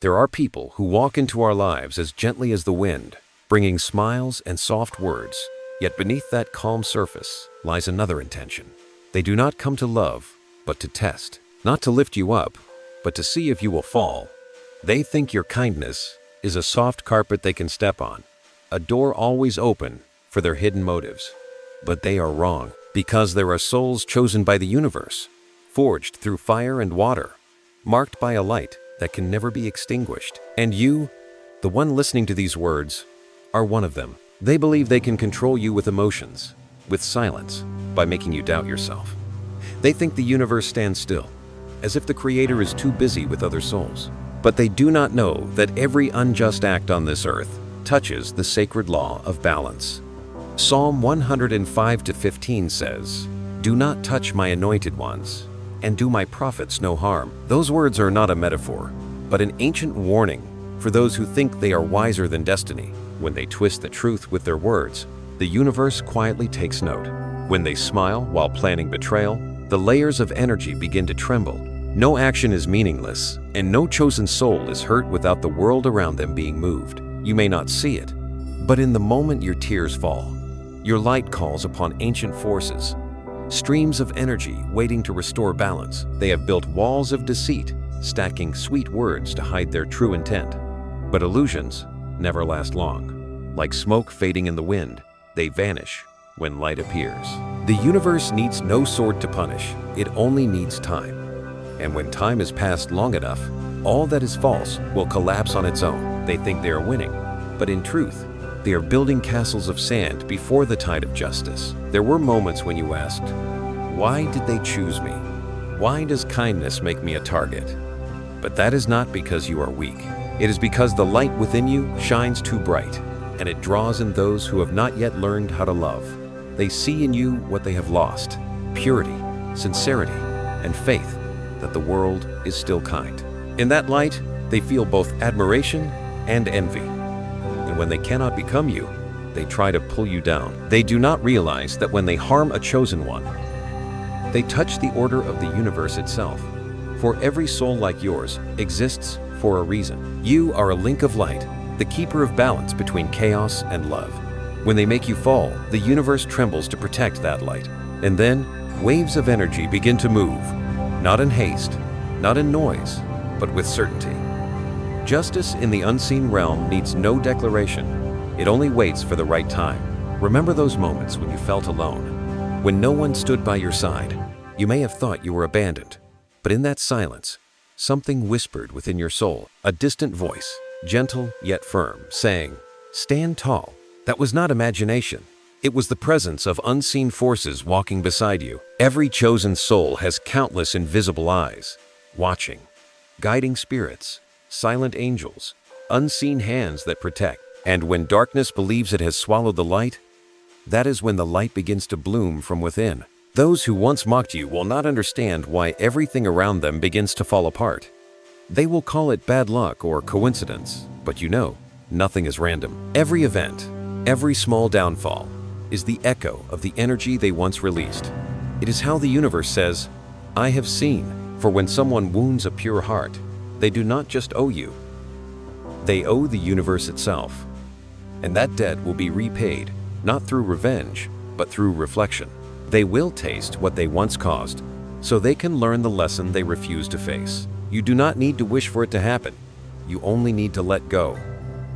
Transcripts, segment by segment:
There are people who walk into our lives as gently as the wind, bringing smiles and soft words, yet beneath that calm surface lies another intention. They do not come to love, but to test, not to lift you up, but to see if you will fall. They think your kindness is a soft carpet they can step on, a door always open for their hidden motives. But they are wrong, because there are souls chosen by the universe, forged through fire and water, marked by a light that can never be extinguished. And you, the one listening to these words, are one of them. They believe they can control you with emotions, with silence, by making you doubt yourself. They think the universe stands still, as if the Creator is too busy with other souls. But they do not know that every unjust act on this earth touches the sacred law of balance. Psalm 105:15 says, "Do not touch my anointed ones, and do my prophets no harm." Those words are not a metaphor, but an ancient warning for those who think they are wiser than destiny. When they twist the truth with their words, the universe quietly takes note. When they smile while planning betrayal, the layers of energy begin to tremble. No action is meaningless, and no chosen soul is hurt without the world around them being moved. You may not see it, but in the moment your tears fall, your light calls upon ancient forces, streams of energy waiting to restore balance. They have built walls of deceit, stacking sweet words to hide their true intent. But illusions never last long. Like smoke fading in the wind, they vanish when light appears. The universe needs no sword to punish, it only needs time. And when time has passed long enough, all that is false will collapse on its own. They think they are winning, but in truth, they are building castles of sand before the tide of justice. There were moments when you asked, why did they choose me? Why does kindness make me a target? But that is not because you are weak. It is because the light within you shines too bright, and it draws in those who have not yet learned how to love. They see in you what they have lost: purity, sincerity, and faith that the world is still kind. In that light, they feel both admiration and envy. And when they cannot become you, they try to pull you down. They do not realize that when they harm a chosen one, they touch the order of the universe itself. For every soul like yours exists for a reason. You are a link of light, the keeper of balance between chaos and love. When they make you fall, the universe trembles to protect that light. And then, waves of energy begin to move, not in haste, not in noise, but with certainty. Justice in the unseen realm needs no declaration. It only waits for the right time. Remember those moments when you felt alone, when no one stood by your side. You may have thought you were abandoned, but in that silence, something whispered within your soul, a distant voice, gentle yet firm, saying, "Stand tall." That was not imagination. It was the presence of unseen forces walking beside you. Every chosen soul has countless invisible eyes, watching, guiding spirits, silent angels, unseen hands that protect. And when darkness believes it has swallowed the light, that is when the light begins to bloom from within. Those who once mocked you will not understand why everything around them begins to fall apart. They will call it bad luck or coincidence, but you know, nothing is random. Every event, every small downfall, is the echo of the energy they once released. It is how the universe says, "I have seen." For when someone wounds a pure heart, they do not just owe you, they owe the universe itself. And that debt will be repaid, not through revenge, but through reflection. They will taste what they once caused, so they can learn the lesson they refuse to face. You do not need to wish for it to happen. You only need to let go.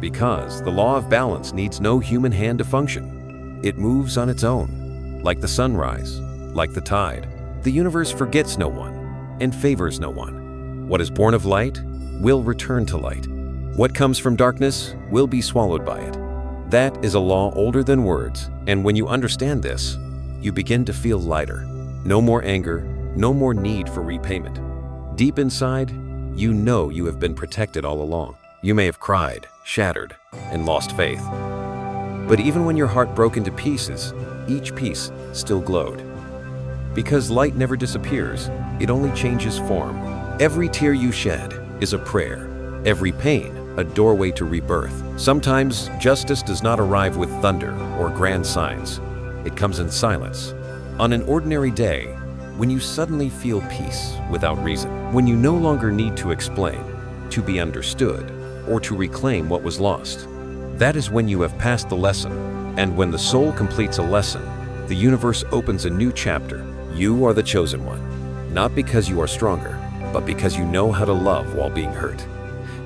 Because the law of balance needs no human hand to function. It moves on its own, like the sunrise, like the tide. The universe forgets no one and favors no one. What is born of light will return to light. What comes from darkness will be swallowed by it. That is a law older than words, and when you understand this, you begin to feel lighter. No more anger, no more need for repayment. Deep inside, you know you have been protected all along. You may have cried, shattered, and lost faith. But even when your heart broke into pieces, each piece still glowed. Because light never disappears, it only changes form. Every tear you shed is a prayer. Every pain, a doorway to rebirth. Sometimes justice does not arrive with thunder or grand signs. It comes in silence. On an ordinary day, when you suddenly feel peace without reason. When you no longer need to explain. to be understood, or to reclaim what was lost. That is when you have passed the lesson, and when the soul completes a lesson, the universe opens a new chapter. You are the chosen one, not because you are stronger, but because you know how to love while being hurt.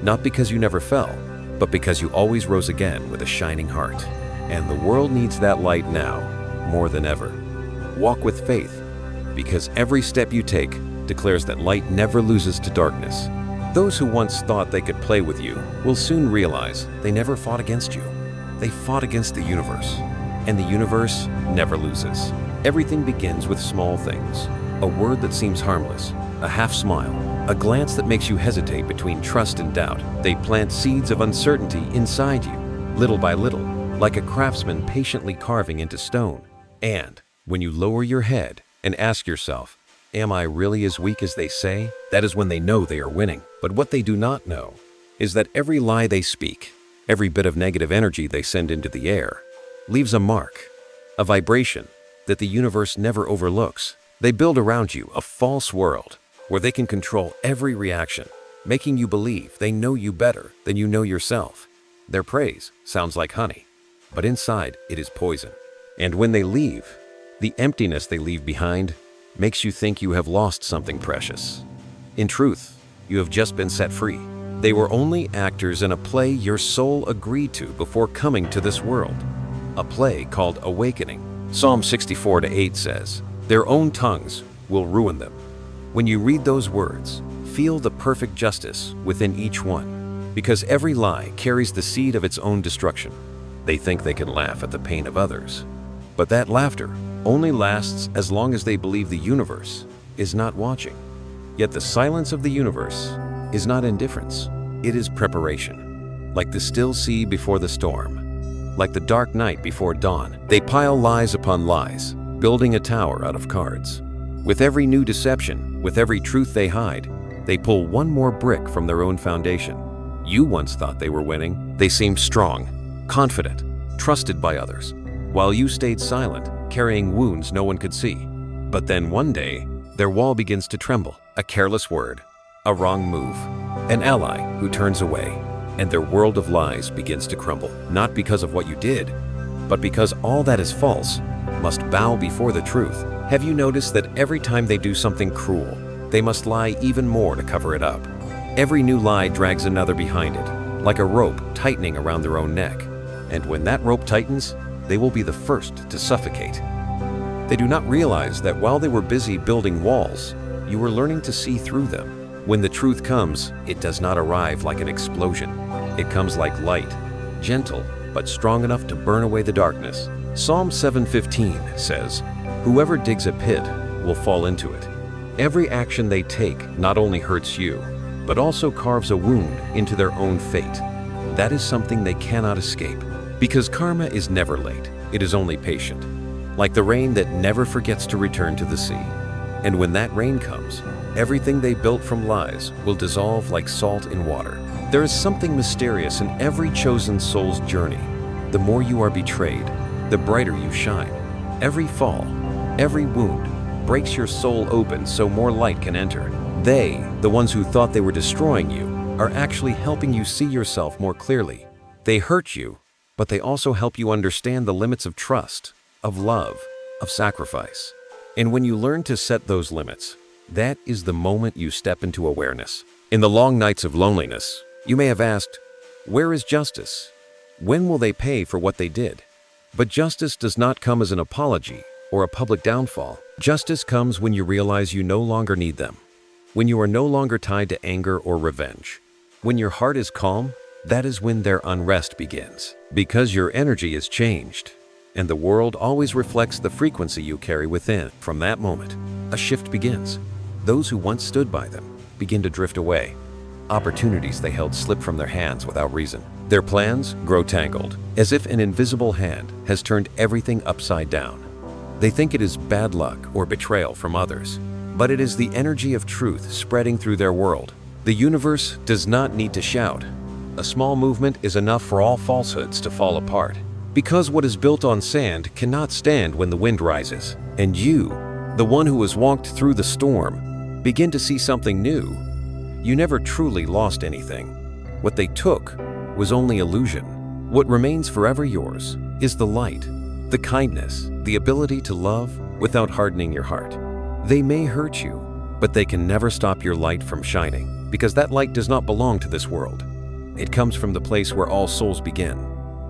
Not because you never fell, but because you always rose again with a shining heart. And the world needs that light now, more than ever. Walk with faith, because every step you take declares that light never loses to darkness. Those who once thought they could play with you will soon realize they never fought against you. They fought against the universe, and the universe never loses. Everything begins with small things. A word that seems harmless, a half smile, a glance that makes you hesitate between trust and doubt. They plant seeds of uncertainty inside you, little by little, like a craftsman patiently carving into stone. And when you lower your head and ask yourself, am I really as weak as they say? That is when they know they are winning. But what they do not know is that every lie they speak, every bit of negative energy they send into the air, leaves a mark, a vibration that the universe never overlooks. They build around you a false world where they can control every reaction, making you believe they know you better than you know yourself. Their praise sounds like honey, but inside it is poison. And when they leave, the emptiness they leave behind makes you think you have lost something precious. In truth, you have just been set free. They were only actors in a play your soul agreed to before coming to this world, a play called Awakening. Psalm 64:8 says, "Their own tongues will ruin them." When you read those words, feel the perfect justice within each one, because every lie carries the seed of its own destruction. They think they can laugh at the pain of others, but that laughter only lasts as long as they believe the universe is not watching. Yet the silence of the universe is not indifference, it is preparation. Like the still sea before the storm, like the dark night before dawn, they pile lies upon lies, building a tower out of cards. With every new deception, with every truth they hide, they pull one more brick from their own foundation. You once thought they were winning. They seemed strong, confident, trusted by others, while you stayed silent, carrying wounds no one could see. But then one day, their wall begins to tremble. A careless word, a wrong move, an ally who turns away, and their world of lies begins to crumble. Not because of what you did, but because all that is false must bow before the truth. Have you noticed that every time they do something cruel, they must lie even more to cover it up? Every new lie drags another behind it, like a rope tightening around their own neck. And when that rope tightens, they will be the first to suffocate. They do not realize that while they were busy building walls, you were learning to see through them. When the truth comes, it does not arrive like an explosion. It comes like light, gentle, but strong enough to burn away the darkness. Psalm 7:15 says, "Whoever digs a pit will fall into it." Every action they take not only hurts you, but also carves a wound into their own fate. That is something they cannot escape, because karma is never late, it is only patient, like the rain that never forgets to return to the sea. And when that rain comes, everything they built from lies will dissolve like salt in water. There is something mysterious in every chosen soul's journey. The more you are betrayed, the brighter you shine. Every fall, every wound, breaks your soul open so more light can enter. They, the ones who thought they were destroying you, are actually helping you see yourself more clearly. They hurt you, but they also help you understand the limits of trust, of love, of sacrifice. And when you learn to set those limits, that is the moment you step into awareness. In the long nights of loneliness, you may have asked, where is justice? When will they pay for what they did? But justice does not come as an apology or a public downfall. Justice comes when you realize you no longer need them, when you are no longer tied to anger or revenge. When your heart is calm, that is when their unrest begins, because your energy is changed, and the world always reflects the frequency you carry within. From that moment, a shift begins. Those who once stood by them begin to drift away. Opportunities they held slip from their hands without reason. Their plans grow tangled, as if an invisible hand has turned everything upside down. They think it is bad luck or betrayal from others, but it is the energy of truth spreading through their world. The universe does not need to shout. A small movement is enough for all falsehoods to fall apart, because what is built on sand cannot stand when the wind rises. And you, the one who has walked through the storm, begin to see something new. You never truly lost anything. What they took was only illusion. What remains forever yours is the light, the kindness, the ability to love without hardening your heart. They may hurt you, but they can never stop your light from shining, because that light does not belong to this world. It comes from the place where all souls begin,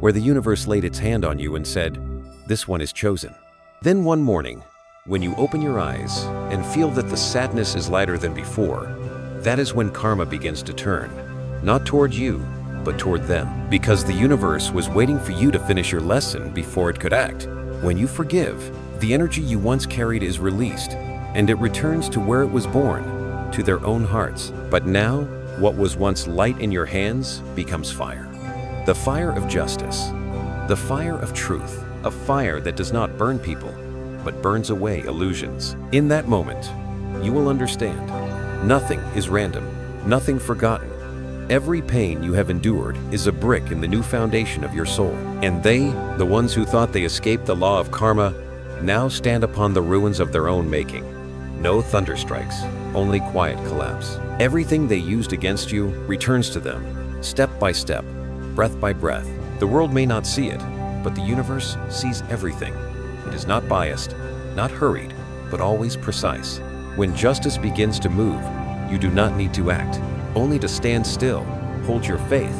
where the universe laid its hand on you and said, "This one is chosen." Then one morning, when you open your eyes and feel that the sadness is lighter than before, that is when karma begins to turn, not toward you, but toward them, because the universe was waiting for you to finish your lesson before it could act. When you forgive, the energy you once carried is released, and it returns to where it was born, to their own hearts. But now, what was once light in your hands becomes fire. The fire of justice, the fire of truth, a fire that does not burn people, but burns away illusions. In that moment, you will understand. Nothing is random, nothing forgotten. Every pain you have endured is a brick in the new foundation of your soul. And they, the ones who thought they escaped the law of karma, now stand upon the ruins of their own making. No thunder strikes, only quiet collapse. Everything they used against you returns to them, step by step, breath by breath. The world may not see it, but the universe sees everything. It is not biased, not hurried, but always precise. When justice begins to move, you do not need to act, only to stand still, hold your faith,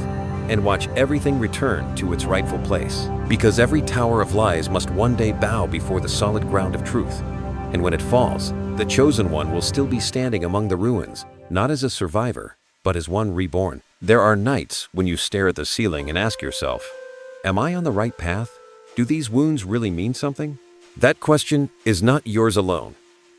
and watch everything return to its rightful place. Because every tower of lies must one day bow before the solid ground of truth. And when it falls, the chosen one will still be standing among the ruins, not as a survivor, but as one reborn. There are nights when you stare at the ceiling and ask yourself, am I on the right path? Do these wounds really mean something? That question is not yours alone.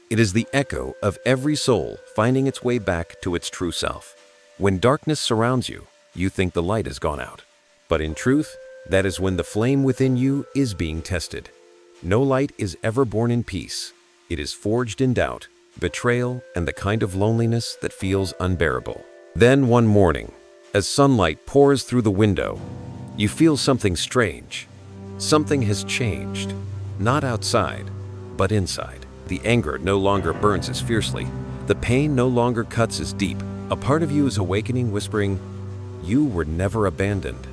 It is the echo of every soul finding its way back to its true self. When darkness surrounds you, you think the light has gone out. But in truth, that is when the flame within you is being tested. No light is ever born in peace. It is forged in doubt, betrayal, and the kind of loneliness that feels unbearable. Then one morning, as sunlight pours through the window, you feel something strange. Something has changed, not outside, but inside. The anger no longer burns as fiercely. The pain no longer cuts as deep. A part of you is awakening, whispering, "You were never abandoned."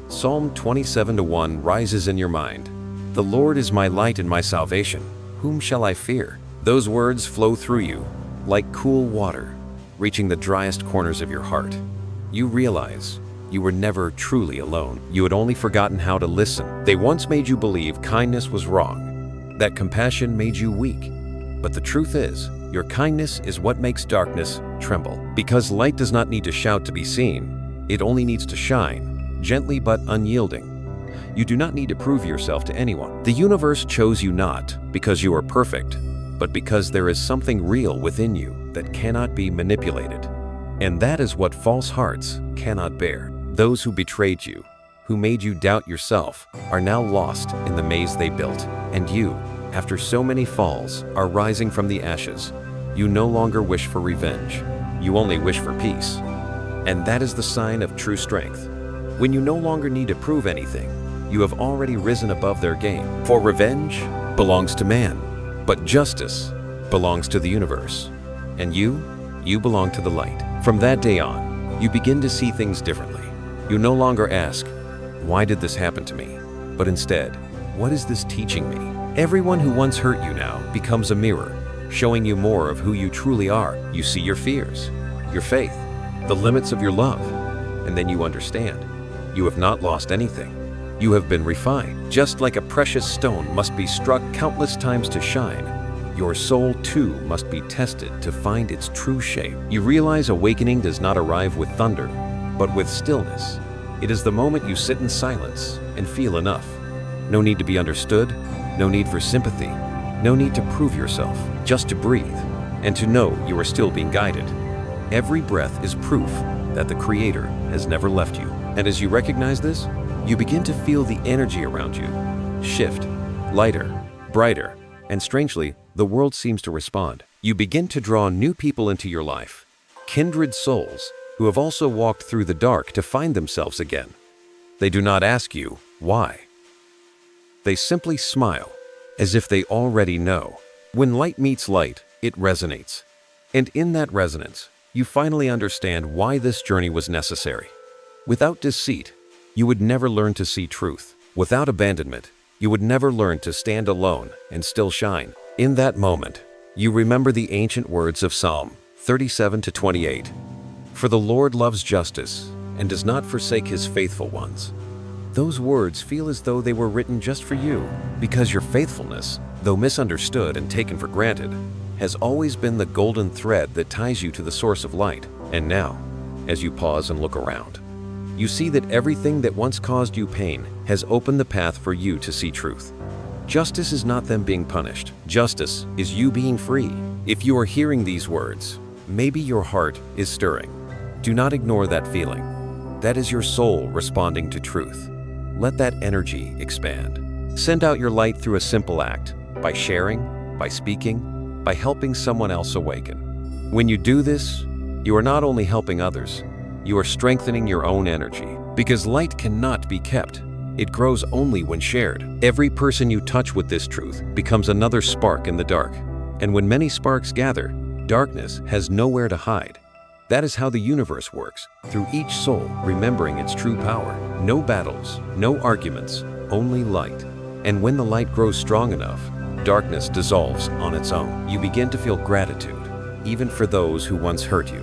Psalm 27:1 rises in your mind. "The Lord is my light and my salvation. Whom shall I fear?" Those words flow through you like cool water, reaching the driest corners of your heart. You realize you were never truly alone. You had only forgotten how to listen. They once made you believe kindness was wrong, that compassion made you weak. But the truth is, your kindness is what makes darkness tremble. Because light does not need to shout to be seen. It only needs to shine, gently but unyielding. You do not need to prove yourself to anyone. The universe chose you not because you are perfect, but because there is something real within you that cannot be manipulated. And that is what false hearts cannot bear. Those who betrayed you, who made you doubt yourself, are now lost in the maze they built. And you, after so many falls, are rising from the ashes. You no longer wish for revenge. You only wish for peace. And that is the sign of true strength. When you no longer need to prove anything, you have already risen above their game. For revenge belongs to man, but justice belongs to the universe. And you belong to the light. From that day on, you begin to see things differently. You no longer ask, "Why did this happen to me?" But instead, "What is this teaching me?" Everyone who once hurt you now becomes a mirror, showing you more of who you truly are. You see your fears, your faith, the limits of your love, and then you understand. You have not lost anything. You have been refined. Just like a precious stone must be struck countless times to shine, your soul too must be tested to find its true shape. You realize awakening does not arrive with thunder, but with stillness. It is the moment you sit in silence and feel enough. No need to be understood, no need for sympathy, no need to prove yourself, just to breathe and to know you are still being guided. Every breath is proof that the Creator has never left you. And as you recognize this, you begin to feel the energy around you shift, lighter, brighter, and strangely, the world seems to respond. You begin to draw new people into your life, kindred souls who have also walked through the dark to find themselves again. They do not ask you why. They simply smile, as if they already know. When light meets light, it resonates. And in that resonance, you finally understand why this journey was necessary. Without deceit, you would never learn to see truth. Without abandonment, you would never learn to stand alone and still shine. In that moment, you remember the ancient words of Psalm 37-28. For the Lord loves justice and does not forsake his faithful ones. Those words feel as though they were written just for you, because your faithfulness, though misunderstood and taken for granted, has always been the golden thread that ties you to the source of light. And now, as you pause and look around, you see that everything that once caused you pain has opened the path for you to see truth. Justice is not them being punished. Justice is you being free. If you are hearing these words, maybe your heart is stirring. Do not ignore that feeling. That is your soul responding to truth. Let that energy expand. Send out your light through a simple act, by sharing, by speaking, by helping someone else awaken. When you do this, you are not only helping others, you are strengthening your own energy. Because light cannot be kept. It grows only when shared. Every person you touch with this truth becomes another spark in the dark. And when many sparks gather, darkness has nowhere to hide. That is how the universe works, through each soul remembering its true power. No battles, no arguments, only light. And when the light grows strong enough, darkness dissolves on its own. You begin to feel gratitude, even for those who once hurt you.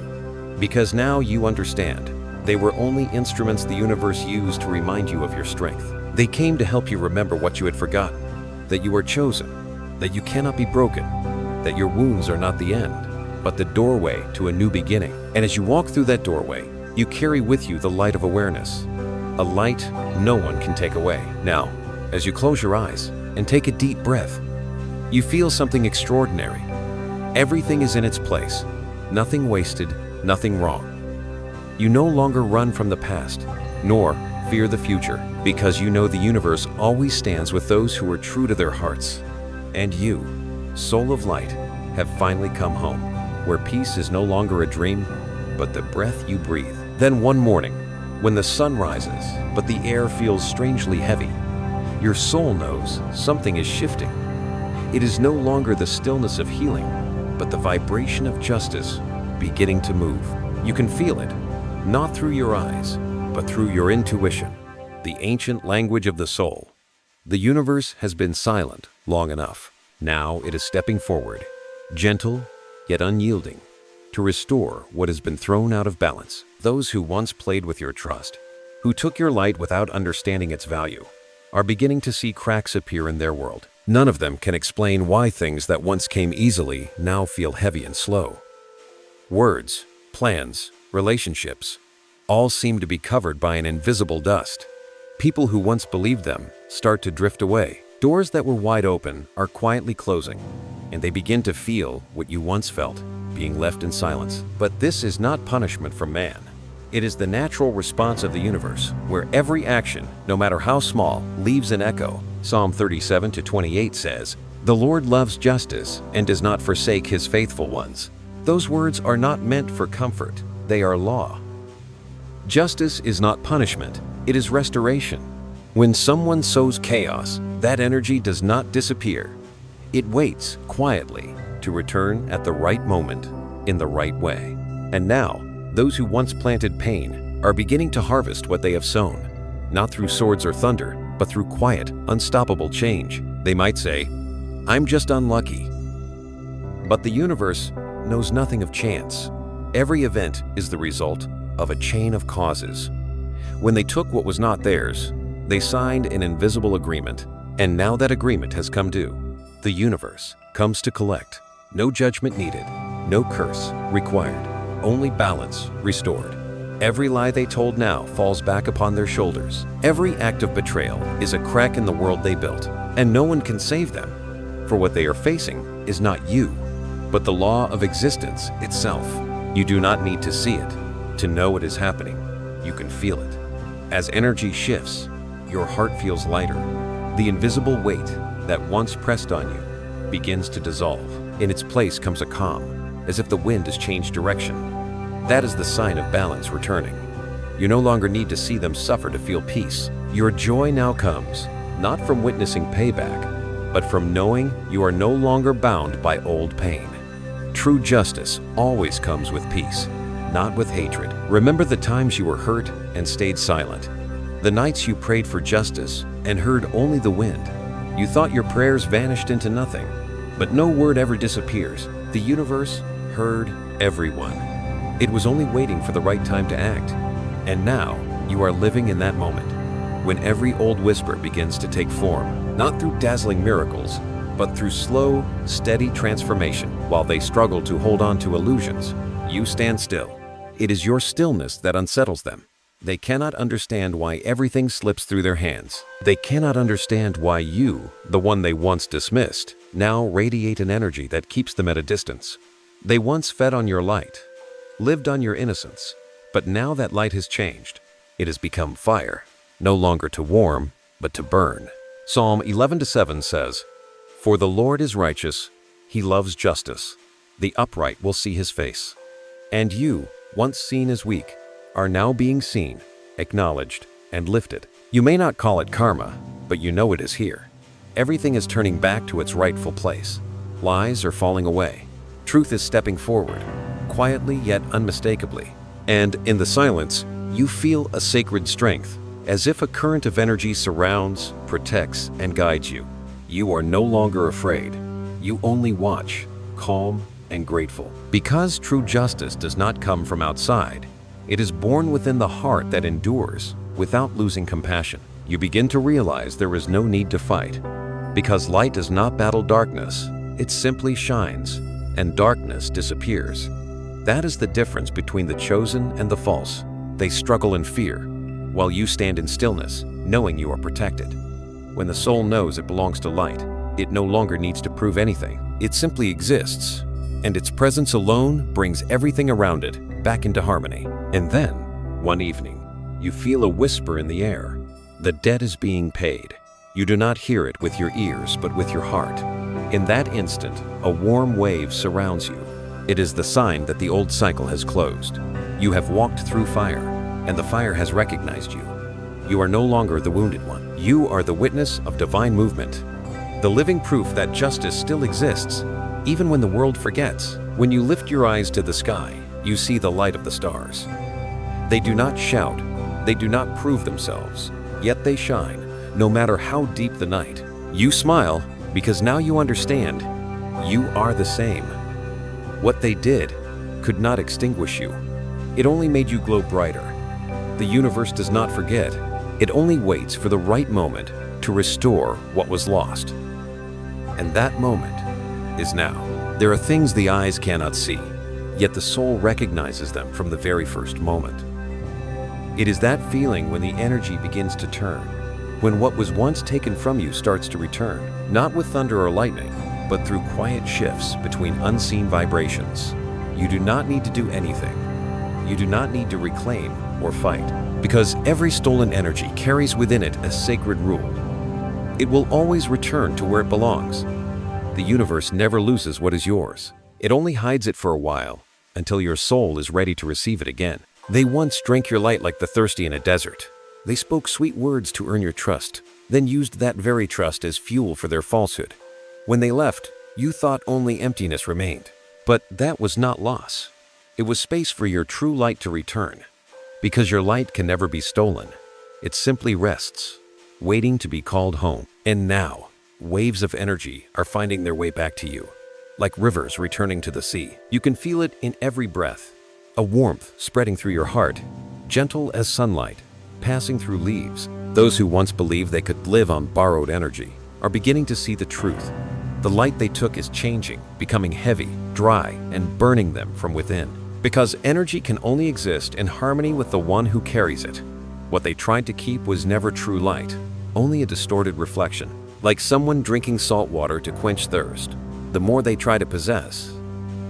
Because now you understand, they were only instruments the universe used to remind you of your strength. They came to help you remember what you had forgotten, that you are chosen, that you cannot be broken, that your wounds are not the end, but the doorway to a new beginning. And as you walk through that doorway, you carry with you the light of awareness, a light no one can take away. Now, as you close your eyes and take a deep breath, you feel something extraordinary. Everything is in its place, nothing wasted, nothing wrong. You no longer run from the past, nor fear the future, because you know the universe always stands with those who are true to their hearts. And you, soul of light, have finally come home, where peace is no longer a dream, but the breath you breathe. Then one morning, when the sun rises, but the air feels strangely heavy, your soul knows something is shifting. It is no longer the stillness of healing, but the vibration of justice beginning to move. You can feel it, not through your eyes, but through your intuition, the ancient language of the soul. The universe has been silent long enough. Now it is stepping forward, gentle yet unyielding, to restore what has been thrown out of balance. Those who once played with your trust, who took your light without understanding its value, are beginning to see cracks appear in their world. None of them can explain why things that once came easily now feel heavy and slow. Words, plans, relationships, all seem to be covered by an invisible dust. People who once believed them start to drift away. Doors that were wide open are quietly closing, and they begin to feel what you once felt, being left in silence. But this is not punishment from man. It is the natural response of the universe, where every action, no matter how small, leaves an echo. Psalm 37-28 says, "The Lord loves justice and does not forsake his faithful ones." Those words are not meant for comfort, they are law. Justice is not punishment, it is restoration. When someone sows chaos, that energy does not disappear. It waits quietly to return at the right moment, in the right way. And now, those who once planted pain are beginning to harvest what they have sown, not through swords or thunder, but through quiet, unstoppable change. They might say, "I'm just unlucky." But the universe knows nothing of chance. Every event is the result of a chain of causes. When they took what was not theirs, they signed an invisible agreement, and now that agreement has come due. The universe comes to collect. No judgment needed, no curse required, only balance restored. Every lie they told now falls back upon their shoulders. Every act of betrayal is a crack in the world they built, and no one can save them. For what they are facing is not you, but the law of existence itself. You do not need to see it to know it is happening. You can feel it. As energy shifts, your heart feels lighter. The invisible weight that once pressed on you begins to dissolve. In its place comes a calm, as if the wind has changed direction. That is the sign of balance returning. You no longer need to see them suffer to feel peace. Your joy now comes, not from witnessing payback, but from knowing you are no longer bound by old pain. True justice always comes with peace. not with hatred. Remember the times you were hurt and stayed silent. The nights you prayed for justice and heard only the wind. You thought your prayers vanished into nothing, but no word ever disappears. The universe heard everyone. It was only waiting for the right time to act. And now, you are living in that moment, when every old whisper begins to take form, not through dazzling miracles, but through slow, steady transformation. While they struggle to hold on to illusions, you stand still. It is your stillness that unsettles them. They cannot understand why everything slips through their hands. They cannot understand why you, the one they once dismissed, now radiate an energy that keeps them at a distance. They once fed on your light, lived on your innocence, but now that light has changed. It has become fire, no longer to warm, but to burn. Psalm 11:7 says, "For the Lord is righteous, he loves justice. The upright will see his face." And you, once seen as weak, are now being seen, acknowledged, and lifted. You may not call it karma, but you know it is here. Everything is turning back to its rightful place. Lies are falling away. Truth is stepping forward, quietly yet unmistakably. And in the silence, you feel a sacred strength, as if a current of energy surrounds, protects, and guides you. You are no longer afraid. You only watch, calm and grateful. Because true justice does not come from outside, it is born within the heart that endures without losing compassion. You begin to realize there is no need to fight. Because light does not battle darkness, it simply shines, and darkness disappears. That is the difference between the chosen and the false. They struggle in fear, while you stand in stillness, knowing you are protected. When the soul knows it belongs to light, it no longer needs to prove anything. It simply exists, and its presence alone brings everything around it back into harmony. And then, one evening, you feel a whisper in the air. The debt is being paid. You do not hear it with your ears, but with your heart. In that instant, a warm wave surrounds you. It is the sign that the old cycle has closed. You have walked through fire, and the fire has recognized you. You are no longer the wounded one. You are the witness of divine movement, the living proof that justice still exists, even when the world forgets. When you lift your eyes to the sky, you see the light of the stars. They do not shout, they do not prove themselves, yet they shine, no matter how deep the night. You smile, because now you understand, you are the same. What they did could not extinguish you. It only made you glow brighter. The universe does not forget. It only waits for the right moment to restore what was lost. And that moment is now. There are things the eyes cannot see, yet the soul recognizes them from the very first moment. It is that feeling when the energy begins to turn, when what was once taken from you starts to return, not with thunder or lightning, but through quiet shifts between unseen vibrations. You do not need to do anything. You do not need to reclaim or fight, because every stolen energy carries within it a sacred rule. It will always return to where it belongs. The universe never loses what is yours. It only hides it for a while, until your soul is ready to receive it again. They once drank your light like the thirsty in a desert. They spoke sweet words to earn your trust, then used that very trust as fuel for their falsehood. When they left, you thought only emptiness remained. But that was not loss. It was space for your true light to return. Because your light can never be stolen. It simply rests, waiting to be called home. And now, waves of energy are finding their way back to you, like rivers returning to the sea. You can feel it in every breath, a warmth spreading through your heart, gentle as sunlight, passing through leaves. Those who once believed they could live on borrowed energy are beginning to see the truth. The light they took is changing, becoming heavy, dry, and burning them from within. Because energy can only exist in harmony with the one who carries it. What they tried to keep was never true light, only a distorted reflection. Like someone drinking salt water to quench thirst. The more they try to possess,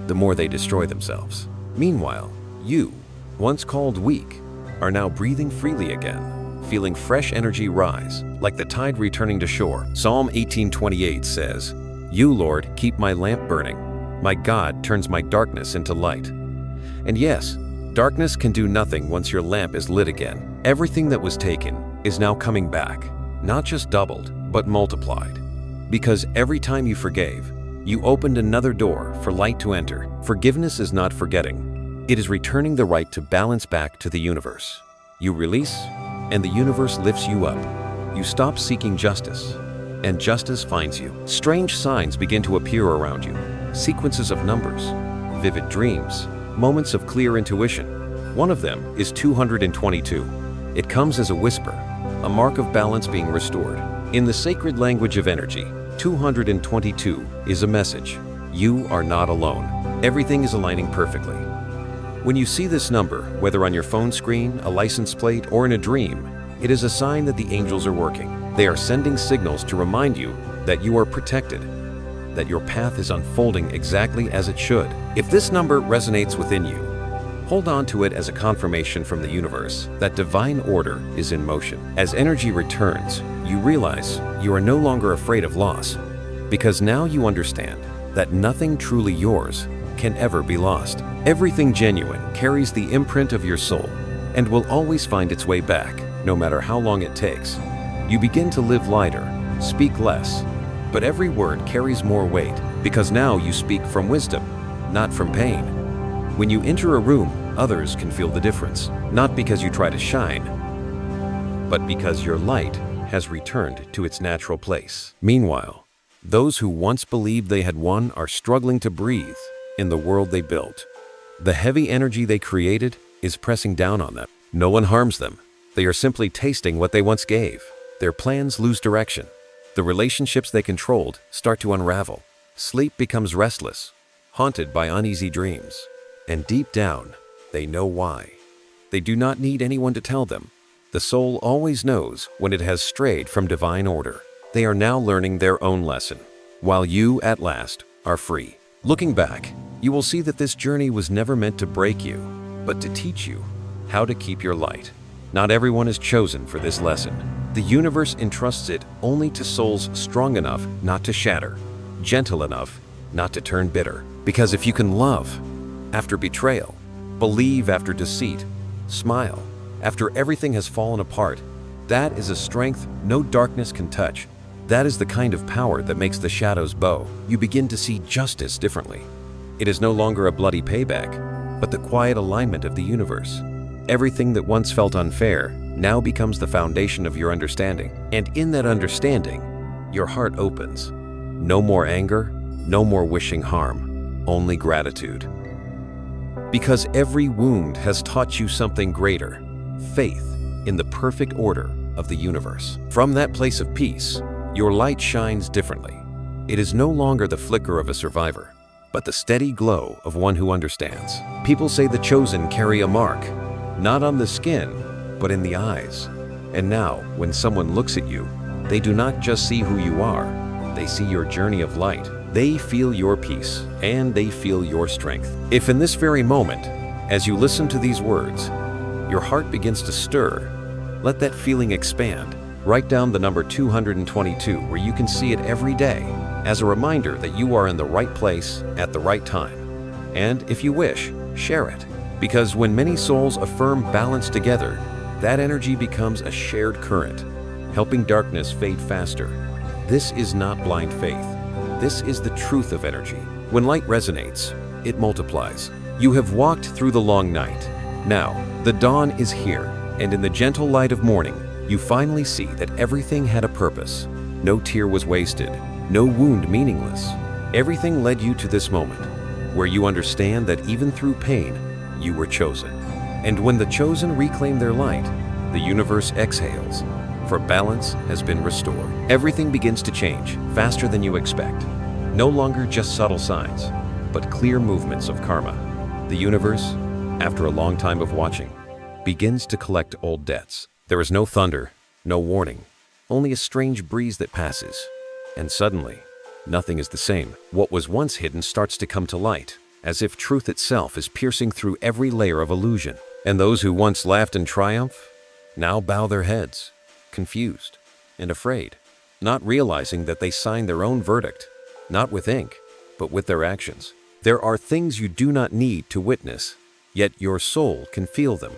the more they destroy themselves. Meanwhile, you, once called weak, are now breathing freely again, feeling fresh energy rise, like the tide returning to shore. Psalm 18:28 says, "You, Lord, keep my lamp burning. My God turns my darkness into light." And yes, darkness can do nothing once your lamp is lit again. Everything that was taken is now coming back, not just doubled, but multiplied. Because every time you forgave, you opened another door for light to enter. Forgiveness is not forgetting. It is returning the right to balance back to the universe. You release, and the universe lifts you up. You stop seeking justice, and justice finds you. Strange signs begin to appear around you. Sequences of numbers, vivid dreams, moments of clear intuition. One of them is 222. It comes as a whisper, a mark of balance being restored. In the sacred language of energy, 222 is a message. You are not alone. Everything is aligning perfectly. When you see this number, whether on your phone screen, a license plate, or in a dream, it is a sign that the angels are working. They are sending signals to remind you that you are protected, that your path is unfolding exactly as it should. If this number resonates within you, hold on to it as a confirmation from the universe that divine order is in motion. As energy returns, you realize you are no longer afraid of loss, because now you understand that nothing truly yours can ever be lost. Everything genuine carries the imprint of your soul and will always find its way back, no matter how long it takes. You begin to live lighter, speak less, but every word carries more weight because now you speak from wisdom, not from pain. When you enter a room, others can feel the difference, not because you try to shine, but because your light has returned to its natural place. Meanwhile, those who once believed they had won are struggling to breathe in the world they built. The heavy energy they created is pressing down on them. No one harms them. They are simply tasting what they once gave. Their plans lose direction. The relationships they controlled start to unravel. Sleep becomes restless, haunted by uneasy dreams. And deep down, they know why. They do not need anyone to tell them. The soul always knows when it has strayed from divine order. They are now learning their own lesson, while you, at last, are free. Looking back, you will see that this journey was never meant to break you, but to teach you how to keep your light. Not everyone is chosen for this lesson. The universe entrusts it only to souls strong enough not to shatter, gentle enough not to turn bitter. Because if you can love after betrayal, believe after deceit, smile after everything has fallen apart, that is a strength no darkness can touch. That is the kind of power that makes the shadows bow. You begin to see justice differently. It is no longer a bloody payback, but the quiet alignment of the universe. Everything that once felt unfair now becomes the foundation of your understanding. And in that understanding, your heart opens. No more anger, no more wishing harm, only gratitude. Because every wound has taught you something greater, faith in the perfect order of the universe. From that place of peace, your light shines differently. It is no longer the flicker of a survivor, but the steady glow of one who understands. People say the chosen carry a mark, not on the skin, but in the eyes. And now, when someone looks at you, they do not just see who you are, they see your journey of light. They feel your peace, and they feel your strength. If in this very moment, as you listen to these words, your heart begins to stir, let that feeling expand. Write down the number 222 where you can see it every day as a reminder that you are in the right place at the right time. And if you wish, share it. Because when many souls affirm balance together, that energy becomes a shared current, helping darkness fade faster. This is not blind faith. This is the truth of energy. When light resonates, it multiplies. You have walked through the long night. Now, the dawn is here, and in the gentle light of morning, you finally see that everything had a purpose. No tear was wasted, no wound meaningless. Everything led you to this moment, where you understand that even through pain, you were chosen. And when the chosen reclaim their light, the universe exhales, for balance has been restored. Everything begins to change faster than you expect. No longer just subtle signs, but clear movements of karma. The universe, after a long time of watching, begins to collect old debts. There is no thunder, no warning, only a strange breeze that passes. And suddenly, nothing is the same. What was once hidden starts to come to light, as if truth itself is piercing through every layer of illusion. And those who once laughed in triumph now bow their heads, confused and afraid, not realizing that they signed their own verdict, not with ink, but with their actions. There are things you do not need to witness, yet your soul can feel them.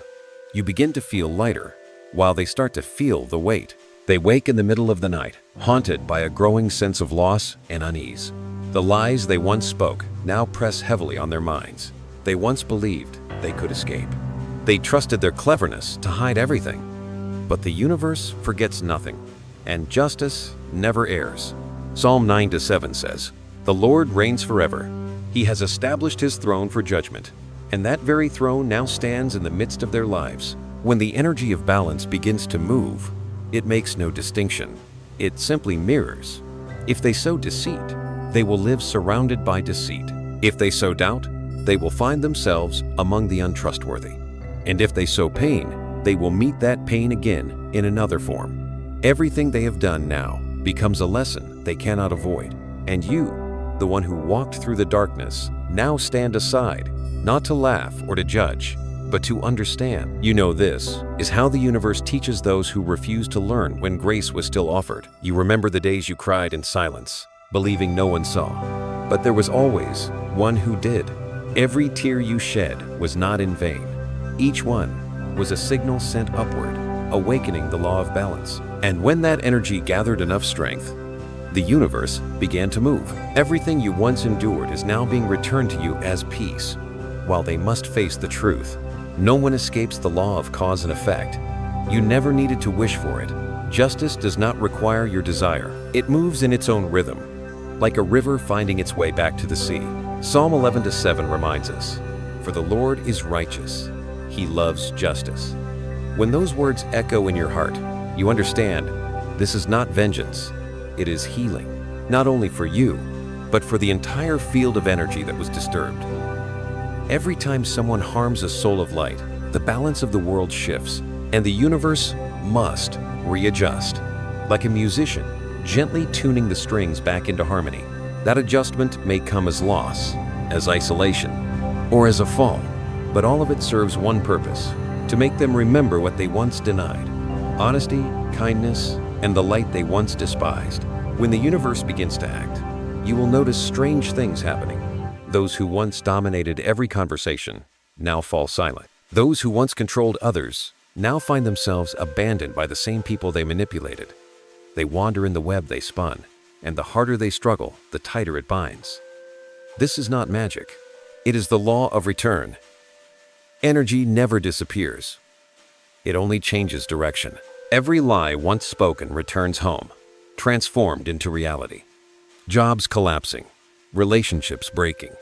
You begin to feel lighter, while they start to feel the weight. They wake in the middle of the night, haunted by a growing sense of loss and unease. The lies they once spoke now press heavily on their minds. They once believed they could escape. They trusted their cleverness to hide everything. But the universe forgets nothing, and justice never errs. Psalm 9-7 says, "The Lord reigns forever. He has established his throne for judgment, and that very throne now stands in the midst of their lives." When the energy of balance begins to move, it makes no distinction. It simply mirrors. If they sow deceit, they will live surrounded by deceit. If they sow doubt, they will find themselves among the untrustworthy. And if they sow pain, they will meet that pain again in another form. Everything they have done now becomes a lesson they cannot avoid. And you, the one who walked through the darkness, now stand aside, not to laugh or to judge, but to understand. You know, this is how the universe teaches those who refuse to learn when grace was still offered. You remember the days you cried in silence, believing no one saw. But there was always one who did. Every tear you shed was not in vain. Each one was a signal sent upward, awakening the law of balance. And when that energy gathered enough strength, the universe began to move. Everything you once endured is now being returned to you as peace. While they must face the truth, no one escapes the law of cause and effect. You never needed to wish for it. Justice does not require your desire. It moves in its own rhythm, like a river finding its way back to the sea. Psalm 11-7 reminds us, "For the Lord is righteous. He loves justice." When those words echo in your heart, you understand this is not vengeance. It is healing, not only for you, but for the entire field of energy that was disturbed. Every time someone harms a soul of light, the balance of the world shifts, and the universe must readjust. Like a musician, gently tuning the strings back into harmony. That adjustment may come as loss, as isolation, or as a fall, but all of it serves one purpose: to make them remember what they once denied. Honesty, kindness, and the light they once despised. When the universe begins to act, you will notice strange things happening. Those who once dominated every conversation now fall silent. Those who once controlled others now find themselves abandoned by the same people they manipulated. They wander in the web they spun, and the harder they struggle, the tighter it binds. This is not magic. It is the law of return. Energy never disappears. It only changes direction. Every lie once spoken returns home, transformed into reality. Jobs collapsing, relationships breaking,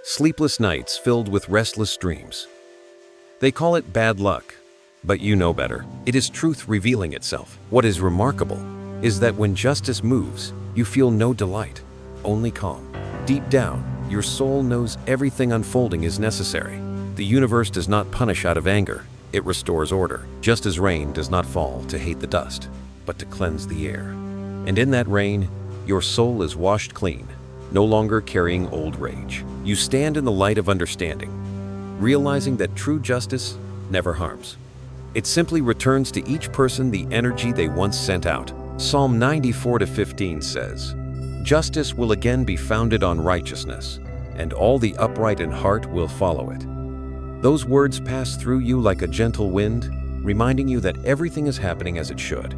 sleepless nights filled with restless dreams. They call it bad luck, but you know better. It is truth revealing itself. What is remarkable is that when justice moves, you feel no delight, only calm. Deep down, your soul knows everything unfolding is necessary. The universe does not punish out of anger. It restores order, just as rain does not fall to hate the dust, but to cleanse the air. And in that rain, your soul is washed clean, no longer carrying old rage. You stand in the light of understanding, realizing that true justice never harms. It simply returns to each person the energy they once sent out. Psalm 94-15 says, "Justice will again be founded on righteousness, and all the upright in heart will follow it." Those words pass through you like a gentle wind, reminding you that everything is happening as it should.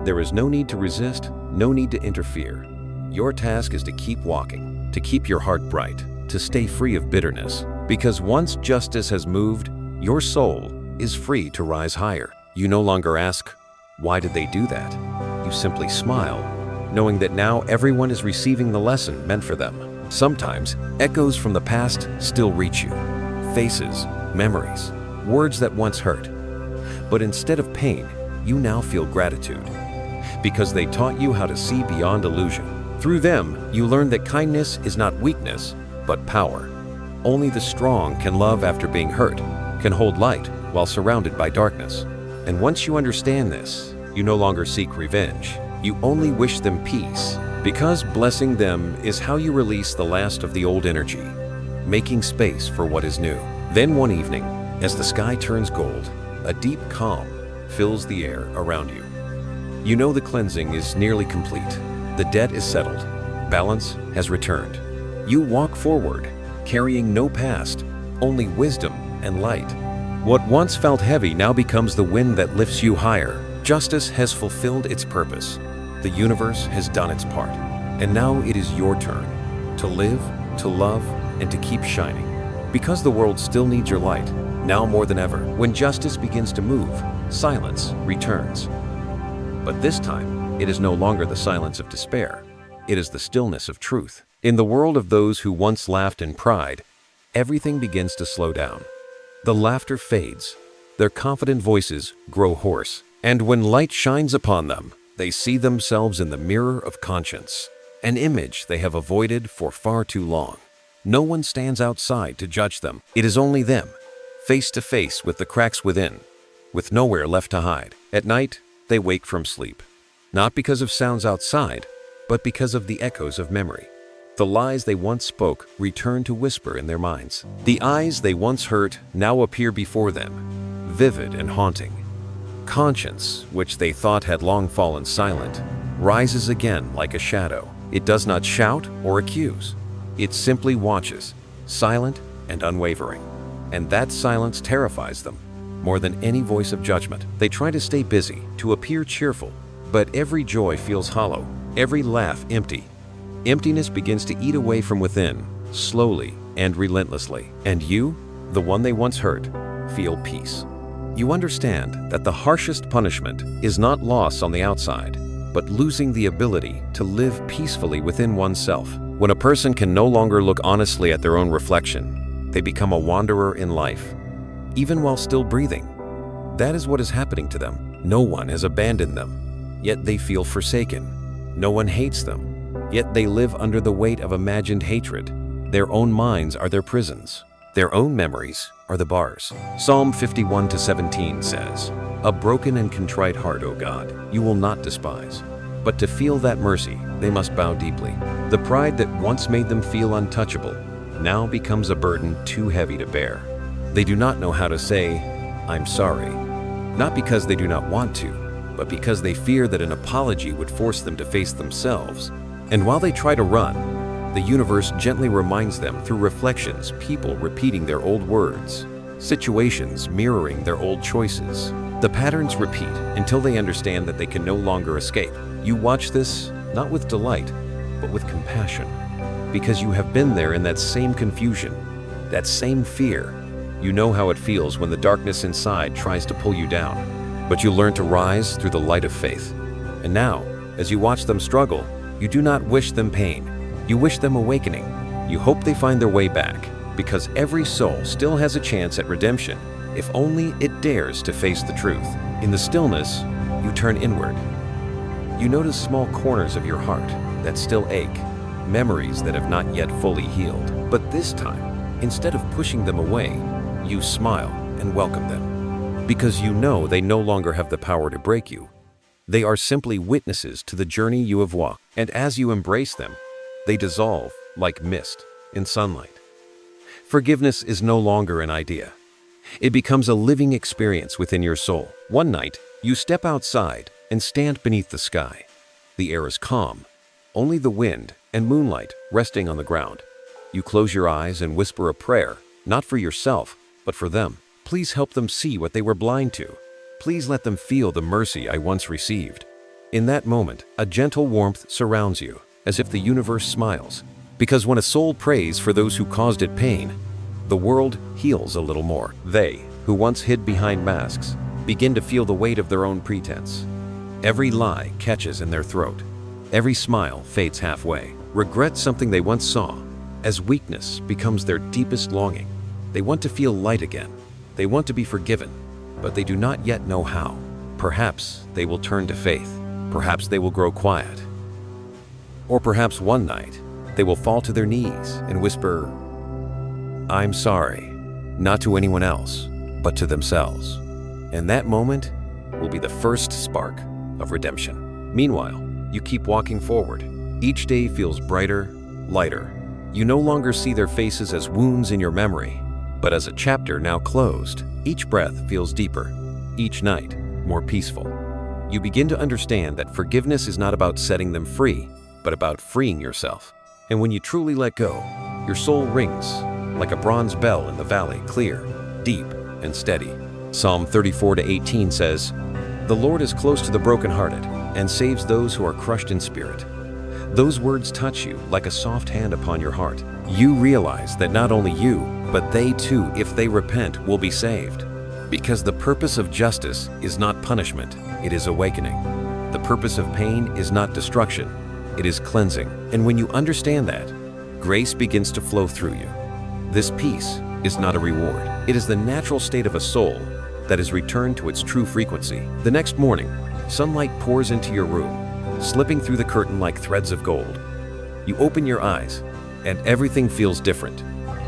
There is no need to resist, no need to interfere. Your task is to keep walking, to keep your heart bright, to stay free of bitterness. Because once justice has moved, your soul is free to rise higher. You no longer ask, "Why did they do that?" You simply smile, knowing that now everyone is receiving the lesson meant for them. Sometimes, echoes from the past still reach you. Faces, memories, words that once hurt. But instead of pain, you now feel gratitude, because they taught you how to see beyond illusion. Through them, you learn that kindness is not weakness, but power. Only the strong can love after being hurt, can hold light while surrounded by darkness. And once you understand this, you no longer seek revenge. You only wish them peace, because blessing them is how you release the last of the old energy, making space for what is new. Then one evening, as the sky turns gold, a deep calm fills the air around you. You know the cleansing is nearly complete. The debt is settled. Balance has returned. You walk forward, carrying no past, only wisdom and light. What once felt heavy now becomes the wind that lifts you higher. Justice has fulfilled its purpose. The universe has done its part. And now it is your turn to live, to love, and to keep shining. Because the world still needs your light, Now more than ever, when justice begins to move, silence returns. But this time, it is no longer the silence of despair. It is the stillness of truth. In the world of those who once laughed in pride, everything begins to slow down. The laughter fades. Their confident voices grow hoarse. And when light shines upon them, they see themselves in the mirror of conscience, an image they have avoided for far too long. No one stands outside to judge them. It is only them, face to face with the cracks within, with nowhere left to hide. At night, they wake from sleep, not because of sounds outside, but because of the echoes of memory. The lies they once spoke return to whisper in their minds. The eyes they once hurt now appear before them, vivid and haunting. Conscience, which they thought had long fallen silent, rises again like a shadow. It does not shout or accuse. It simply watches, silent and unwavering. And that silence terrifies them more than any voice of judgment. They try to stay busy, to appear cheerful, but every joy feels hollow, every laugh empty. Emptiness begins to eat away from within, slowly and relentlessly. And you, the one they once hurt, feel peace. You understand that the harshest punishment is not loss on the outside, but losing the ability to live peacefully within oneself. When a person can no longer look honestly at their own reflection, they become a wanderer in life, even while still breathing. That is what is happening to them. No one has abandoned them, yet they feel forsaken. No one hates them, yet they live under the weight of imagined hatred. Their own minds are their prisons. Their own memories are the bars. Psalm 51:17 says, "A broken and contrite heart, O God, you will not despise." But to feel that mercy, they must bow deeply. The pride that once made them feel untouchable now becomes a burden too heavy to bear. They do not know how to say, "I'm sorry," not because they do not want to, but because they fear that an apology would force them to face themselves. And while they try to run, the universe gently reminds them through reflections, people repeating their old words, situations mirroring their old choices. The patterns repeat until they understand that they can no longer escape. You watch this not with delight, but with compassion, because you have been there in that same confusion, that same fear. You know how it feels when the darkness inside tries to pull you down, but you learn to rise through the light of faith. And now, as you watch them struggle, you do not wish them pain. You wish them awakening. You hope they find their way back, because every soul still has a chance at redemption, if only it dares to face the truth. In the stillness, you turn inward. You notice small corners of your heart that still ache, memories that have not yet fully healed. But this time, instead of pushing them away, you smile and welcome them, because you know they no longer have the power to break you. They are simply witnesses to the journey you have walked, and as you embrace them, they dissolve like mist in sunlight. Forgiveness is no longer an idea. It becomes a living experience within your soul. One night, you step outside and stand beneath the sky. The air is calm, only the wind and moonlight resting on the ground. You close your eyes and whisper a prayer, not for yourself, but for them. Please help them see what they were blind to. Please let them feel the mercy I once received. In that moment, a gentle warmth surrounds you, as if the universe smiles. Because when a soul prays for those who caused it pain, the world heals a little more. They, who once hid behind masks, begin to feel the weight of their own pretense. Every lie catches in their throat. Every smile fades halfway. Regret something they once saw, as weakness becomes their deepest longing. They want to feel light again. They want to be forgiven, but they do not yet know how. Perhaps they will turn to faith. Perhaps they will grow quiet. Or perhaps one night, they will fall to their knees and whisper, "I'm sorry," not to anyone else, but to themselves. And that moment will be the first spark of redemption. Meanwhile, you keep walking forward. Each day feels brighter, lighter. You no longer see their faces as wounds in your memory, but as a chapter now closed. Each breath feels deeper, each night more peaceful. You begin to understand that forgiveness is not about setting them free, but about freeing yourself. And when you truly let go, your soul rings like a bronze bell in the valley, clear, deep, and steady. Psalm 34:18 says, "The Lord is close to the brokenhearted and saves those who are crushed in spirit." Those words touch you like a soft hand upon your heart. You realize that not only you, but they too, if they repent, will be saved. Because the purpose of justice is not punishment, it is awakening. The purpose of pain is not destruction, it is cleansing. And when you understand that, grace begins to flow through you. This peace is not a reward. It is the natural state of a soul that is returned to its true frequency. The next morning, sunlight pours into your room, slipping through the curtain like threads of gold. You open your eyes, and everything feels different.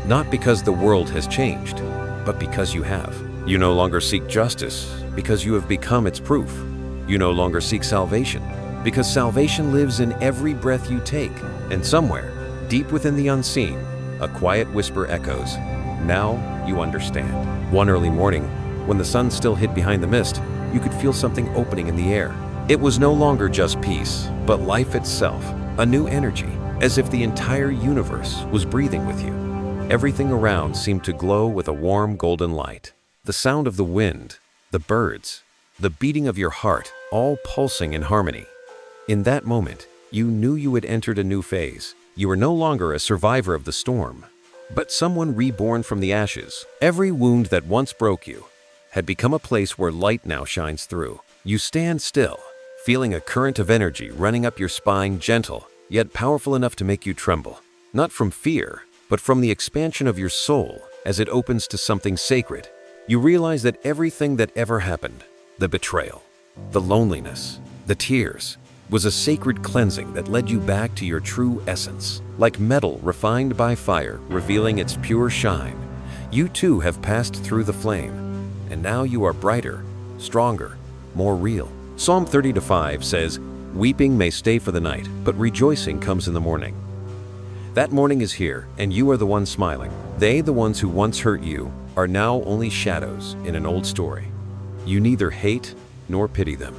Not because the world has changed, but because you have. You no longer seek justice, because you have become its proof. You no longer seek salvation, because salvation lives in every breath you take. And somewhere, deep within the unseen, a quiet whisper echoes, "Now you understand." One early morning, when the sun still hid behind the mist, you could feel something opening in the air. It was no longer just peace, but life itself, a new energy, as if the entire universe was breathing with you. Everything around seemed to glow with a warm golden light. The sound of the wind, the birds, the beating of your heart, all pulsing in harmony. In that moment, you knew you had entered a new phase. You were no longer a survivor of the storm, but someone reborn from the ashes. Every wound that once broke you had become a place where light now shines through. You stand still, feeling a current of energy running up your spine, gentle, yet powerful enough to make you tremble. Not from fear, but from the expansion of your soul as it opens to something sacred. You realize that everything that ever happened, the betrayal, the loneliness, the tears, was a sacred cleansing that led you back to your true essence. Like metal refined by fire, revealing its pure shine, you too have passed through the flame, and now you are brighter, stronger, more real. Psalm 30:5 says, "Weeping may stay for the night, but rejoicing comes in the morning." That morning is here, and you are the one smiling. They, the ones who once hurt you, are now only shadows in an old story. You neither hate nor pity them.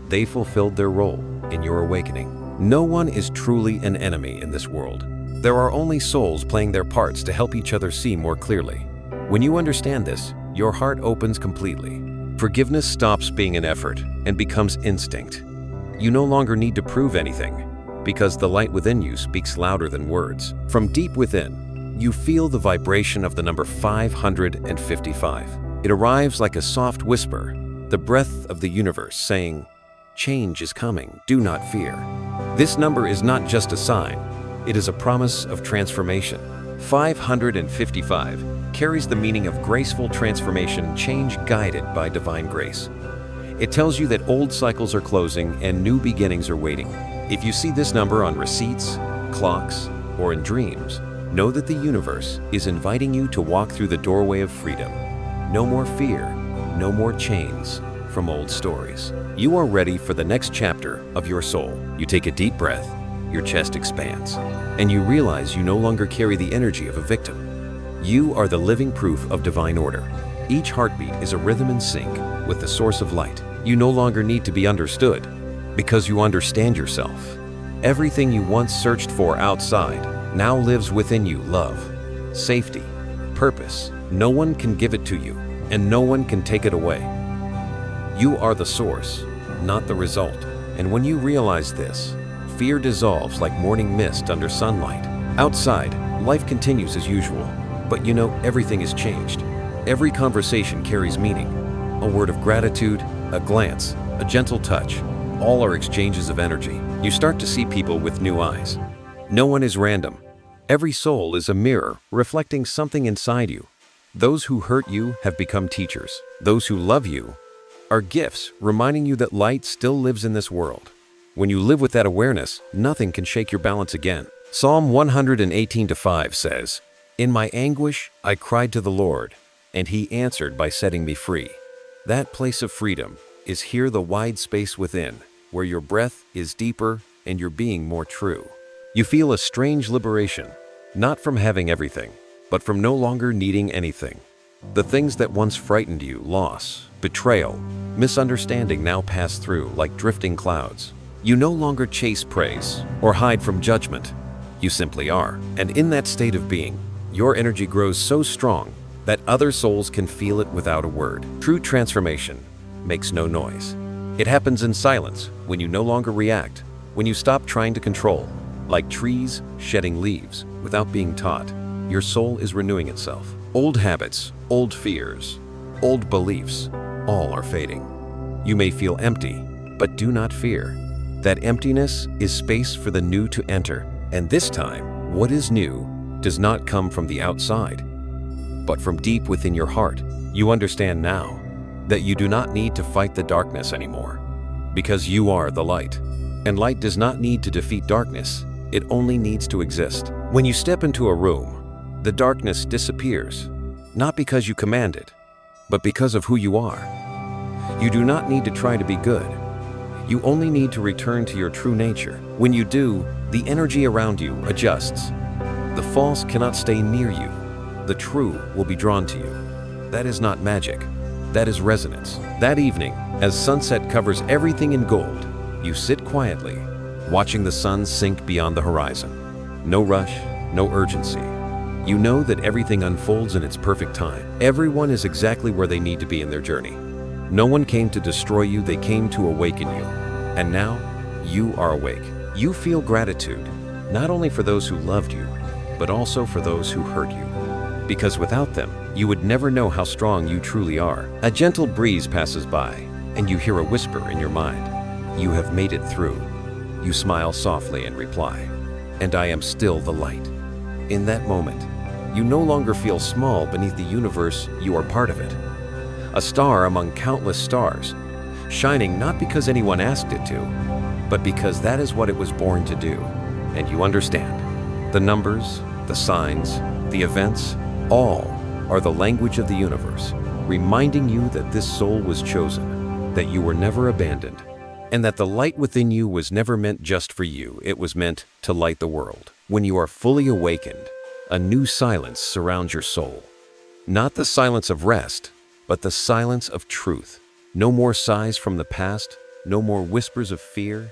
They fulfilled their role in your awakening. No one is truly an enemy in this world. There are only souls playing their parts to help each other see more clearly. When you understand this, your heart opens completely. Forgiveness stops being an effort and becomes instinct. You no longer need to prove anything, because the light within you speaks louder than words. From deep within, you feel the vibration of the number 555. It arrives like a soft whisper, the breath of the universe saying, "Change is coming, do not fear." This number is not just a sign, it is a promise of transformation. 555 carries the meaning of graceful transformation, change guided by divine grace. It tells you that old cycles are closing and new beginnings are waiting. If you see this number on receipts, clocks, or in dreams, know that the universe is inviting you to walk through the doorway of freedom. No more fear, no more chains from old stories. You are ready for the next chapter of your soul. You take a deep breath, your chest expands, and you realize you no longer carry the energy of a victim. You are the living proof of divine order. Each heartbeat is a rhythm in sync with the source of light. You no longer need to be understood, because you understand yourself. Everything you once searched for outside now lives within you: love, safety, purpose. No one can give it to you, and no one can take it away. You are the source, not the result. And when you realize this, fear dissolves like morning mist under sunlight. Outside, life continues as usual, but you know everything has changed. Every conversation carries meaning. A word of gratitude, a glance, a gentle touch, all are exchanges of energy. You start to see people with new eyes. No one is random. Every soul is a mirror reflecting something inside you. Those who hurt you have become teachers. Those who love you are gifts, reminding you that light still lives in this world. When you live with that awareness, nothing can shake your balance again. Psalm 118:5 says, "In my anguish, I cried to the Lord, and he answered by setting me free." That place of freedom is here, the wide space within, where your breath is deeper and your being more true. You feel a strange liberation, not from having everything, but from no longer needing anything. The things that once frightened you, loss, betrayal, misunderstanding, now pass through like drifting clouds. You no longer chase praise or hide from judgment. You simply are. And in that state of being, your energy grows so strong that other souls can feel it without a word. True transformation makes no noise. It happens in silence, when you no longer react, when you stop trying to control, Like trees shedding leaves without being taught, your soul is renewing itself. Old habits, old fears, old beliefs, all are fading. You may feel empty, but do not fear. That emptiness is space for the new to enter, and this time, what is new does not come from the outside, but from deep within your heart. You understand now that you do not need to fight the darkness anymore, because you are the light. And light does not need to defeat darkness, it only needs to exist. When you step into a room, the darkness disappears, not because you command it, but because of who you are. You do not need to try to be good. You only need to return to your true nature. When you do, the energy around you adjusts. The false cannot stay near you. The true will be drawn to you. That is not magic. That is resonance. That evening, as sunset covers everything in gold, you sit quietly, watching the sun sink beyond the horizon. No rush, no urgency. You know that everything unfolds in its perfect time. Everyone is exactly where they need to be in their journey. No one came to destroy you, they came to awaken you. And now, you are awake. You feel gratitude, not only for those who loved you, but also for those who hurt you. Because without them, you would never know how strong you truly are. A gentle breeze passes by, and you hear a whisper in your mind. You have made it through. You smile softly and reply, and I am still the light. In that moment, you no longer feel small beneath the universe, you are part of it. A star among countless stars, shining not because anyone asked it to, but because that is what it was born to do. And you understand. The numbers, the signs, the events, all are the language of the universe, reminding you that this soul was chosen, that you were never abandoned, and that the light within you was never meant just for you, it was meant to light the world. When you are fully awakened, a new silence surrounds your soul. Not the silence of rest, but the silence of truth. No more sighs from the past, no more whispers of fear.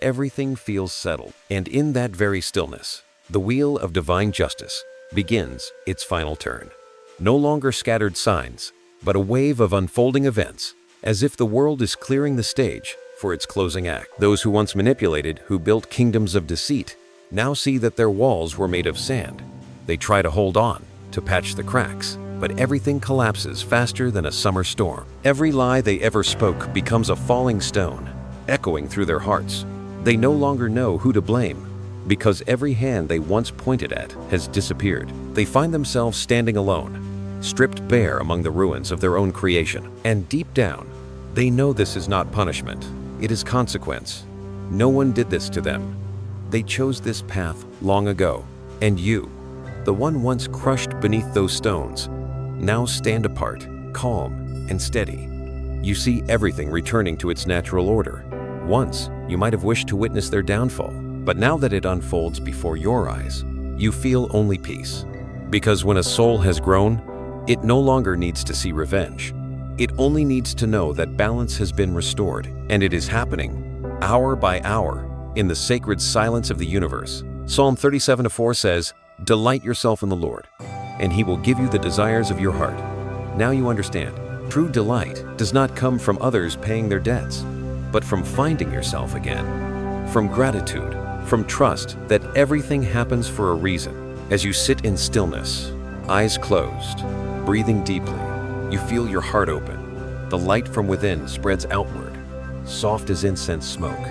Everything feels settled. And in that very stillness, the wheel of divine justice begins its final turn. No longer scattered signs, but a wave of unfolding events, as if the world is clearing the stage for its closing act. Those who once manipulated, who built kingdoms of deceit, now see that their walls were made of sand. They try to hold on, to patch the cracks, but everything collapses faster than a summer storm. Every lie they ever spoke becomes a falling stone, echoing through their hearts. They no longer know who to blame, because every hand they once pointed at has disappeared. They find themselves standing alone, stripped bare among the ruins of their own creation. And deep down, they know this is not punishment, it is consequence. No one did this to them. They chose this path long ago, and you, the one once crushed beneath those stones, now stand apart, calm and steady. You see everything returning to its natural order. Once, you might have wished to witness their downfall, but now that it unfolds before your eyes, you feel only peace. Because when a soul has grown, it no longer needs to see revenge. It only needs to know that balance has been restored, and it is happening, hour by hour, in the sacred silence of the universe. Psalm 37:4 says, "Delight yourself in the Lord, and He will give you the desires of your heart." Now you understand. True delight does not come from others paying their debts, but from finding yourself again, from gratitude, from trust that everything happens for a reason. As you sit in stillness, eyes closed, breathing deeply, you feel your heart open. The light from within spreads outward, soft as incense smoke,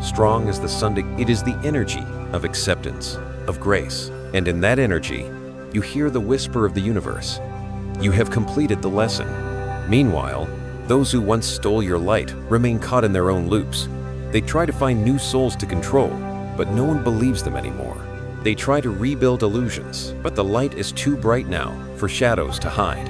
strong as the sun. It is the energy of acceptance, of grace, and in that energy, you hear the whisper of the universe. You have completed the lesson. Meanwhile, those who once stole your light remain caught in their own loops. They try to find new souls to control, but no one believes them anymore. They try to rebuild illusions, but the light is too bright now for shadows to hide.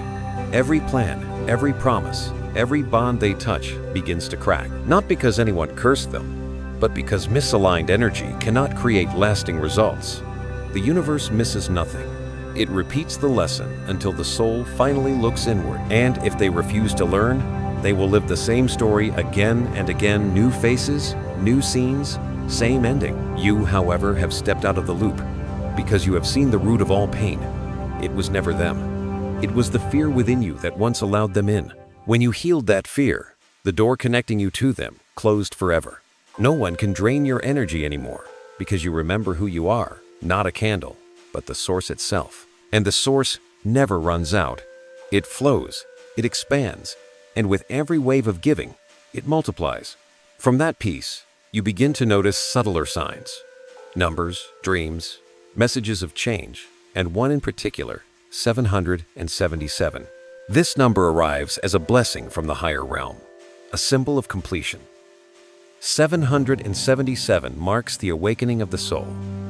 Every plan, every promise, every bond they touch begins to crack. Not because anyone cursed them, but because misaligned energy cannot create lasting results. The universe misses nothing. It repeats the lesson until the soul finally looks inward. And if they refuse to learn, they will live the same story again and again. New faces, new scenes, same ending. You, however, have stepped out of the loop because you have seen the root of all pain. It was never them. It was the fear within you that once allowed them in. When you healed that fear, the door connecting you to them closed forever. No one can drain your energy anymore. because you remember who you are, not a candle, but the source itself. And the source never runs out. It flows, it expands, and with every wave of giving, it multiplies. From that peace, you begin to notice subtler signs. Numbers, dreams, messages of change, and one in particular, 777. This number arrives as a blessing from the higher realm, a symbol of completion. 777 marks the awakening of the soul,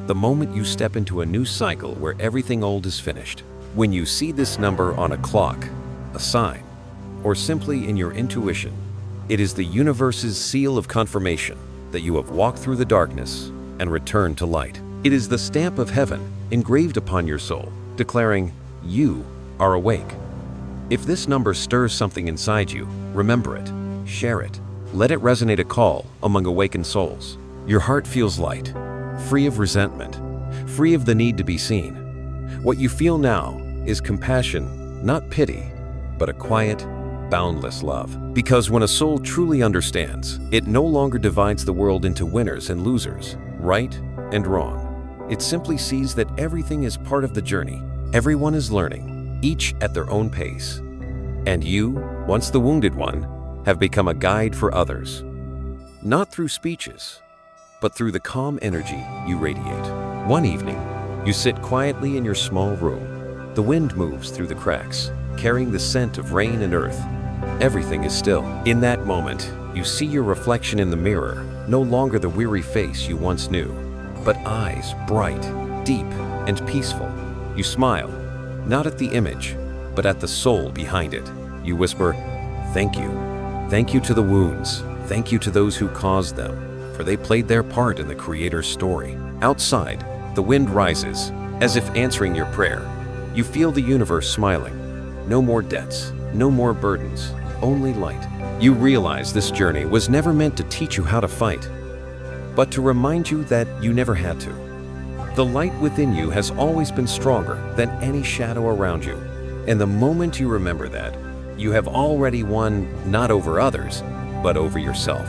the moment you step into a new cycle where everything old is finished. When you see this number on a clock, a sign, or simply in your intuition, it is the universe's seal of confirmation that you have walked through the darkness and returned to light. It is the stamp of heaven engraved upon your soul, declaring, "You are awake." If this number stirs something inside you, remember it, share it. Let it resonate a call among awakened souls. Your heart feels light, free of resentment, free of the need to be seen. What you feel now is compassion, not pity, but a quiet, boundless love. Because when a soul truly understands, it no longer divides the world into winners and losers, right and wrong. It simply sees that everything is part of the journey. Everyone is learning, each at their own pace. And you, once the wounded one, have become a guide for others. Not through speeches, but through the calm energy you radiate. One evening, you sit quietly in your small room. The wind moves through the cracks, carrying the scent of rain and earth. Everything is still. In that moment, you see your reflection in the mirror, no longer the weary face you once knew, but eyes bright, deep, and peaceful. You smile, not at the image, but at the soul behind it. You whisper, "Thank you. Thank you to the wounds. Thank you to those who caused them, for they played their part in the Creator's story." Outside, the wind rises, as if answering your prayer. You feel the universe smiling. No more debts, no more burdens, only light. You realize this journey was never meant to teach you how to fight, but to remind you that you never had to. The light within you has always been stronger than any shadow around you. And the moment you remember that, you have already won not over others, but over yourself.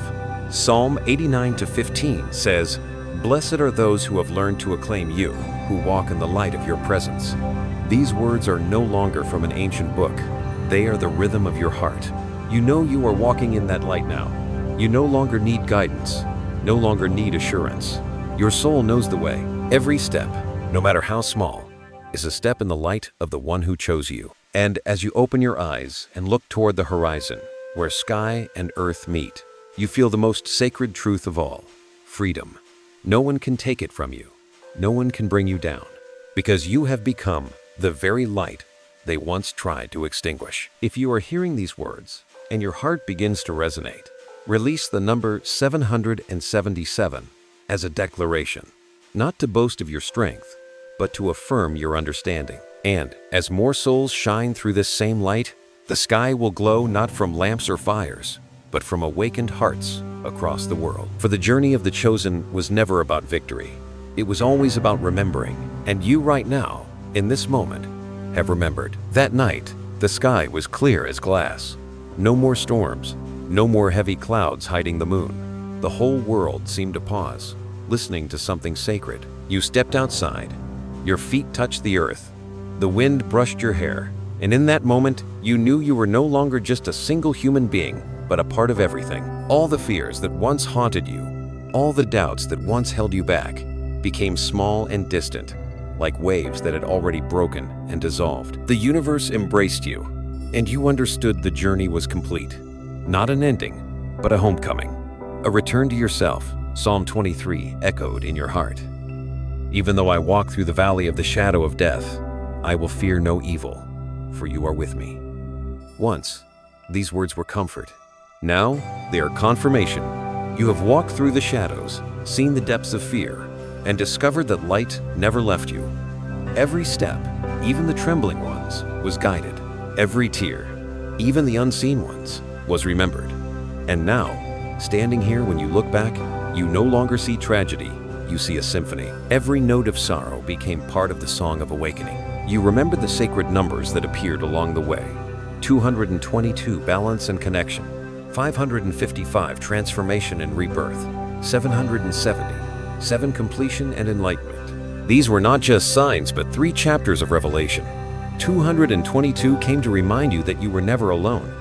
Psalm 89:15 says, "Blessed are those who have learned to acclaim you, who walk in the light of your presence." These words are no longer from an ancient book. They are the rhythm of your heart. You know you are walking in that light now. You no longer need guidance, no longer need assurance. Your soul knows the way. Every step, no matter how small, is a step in the light of the one who chose you. And as you open your eyes and look toward the horizon, where sky and earth meet, you feel the most sacred truth of all, freedom. No one can take it from you. No one can bring you down, because you have become the very light they once tried to extinguish. If you are hearing these words and your heart begins to resonate, release the number 777 as a declaration, not to boast of your strength, but to affirm your understanding. And as more souls shine through this same light, the sky will glow not from lamps or fires, but from awakened hearts across the world. For the journey of the chosen was never about victory. It was always about remembering. And you right now, in this moment, have remembered. That night, the sky was clear as glass. No more storms, no more heavy clouds hiding the moon. The whole world seemed to pause, listening to something sacred. You stepped outside. Your feet touched the earth. The wind brushed your hair. And in that moment, you knew you were no longer just a single human being, but a part of everything. All the fears that once haunted you, all the doubts that once held you back, became small and distant, like waves that had already broken and dissolved. The universe embraced you, and you understood the journey was complete. Not an ending, but a homecoming. A return to yourself. Psalm 23 echoed in your heart. Even though I walk through the valley of the shadow of death, I will fear no evil, for you are with me. Once, these words were comfort. Now, they are confirmation. You have walked through the shadows, seen the depths of fear, and discovered that light never left you. Every step, even the trembling ones, was guided. Every tear, even the unseen ones, was remembered. And now, standing here when you look back, you no longer see tragedy, you see a symphony. Every note of sorrow became part of the song of awakening. You remember the sacred numbers that appeared along the way. 222, balance and connection. 555, transformation and rebirth. 770, 7 completion and enlightenment. These were not just signs, but 3 chapters of revelation. 222 came to remind you that you were never alone.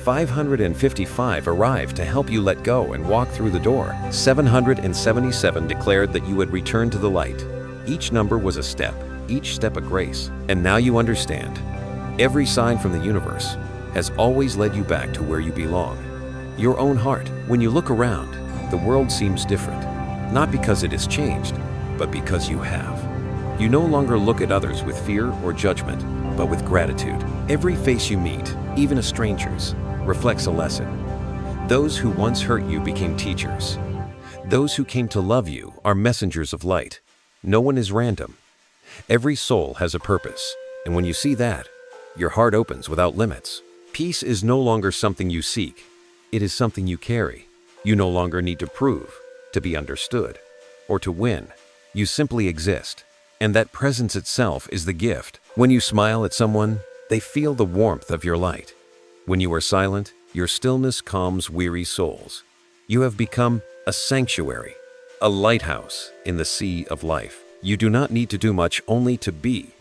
555 arrived to help you let go and walk through the door. 777 declared that you would return to the light. Each number was a step, each step a grace. And now you understand. Every sign from the universe has always led you back to where you belong. Your own heart. When you look around, the world seems different. Not because it has changed, but because you have. You no longer look at others with fear or judgment, but with gratitude. Every face you meet, even a stranger's, reflects a lesson. Those who once hurt you became teachers. Those who came to love you are messengers of light. No one is random. Every soul has a purpose, and when you see that, your heart opens without limits. Peace is no longer something you seek. It is something you carry. You no longer need to prove, to be understood, or to win. You simply exist, and that presence itself is the gift. When you smile at someone, they feel the warmth of your light. When you are silent, your stillness calms weary souls. You have become a sanctuary, a lighthouse in the sea of life. You do not need to do much, only to be.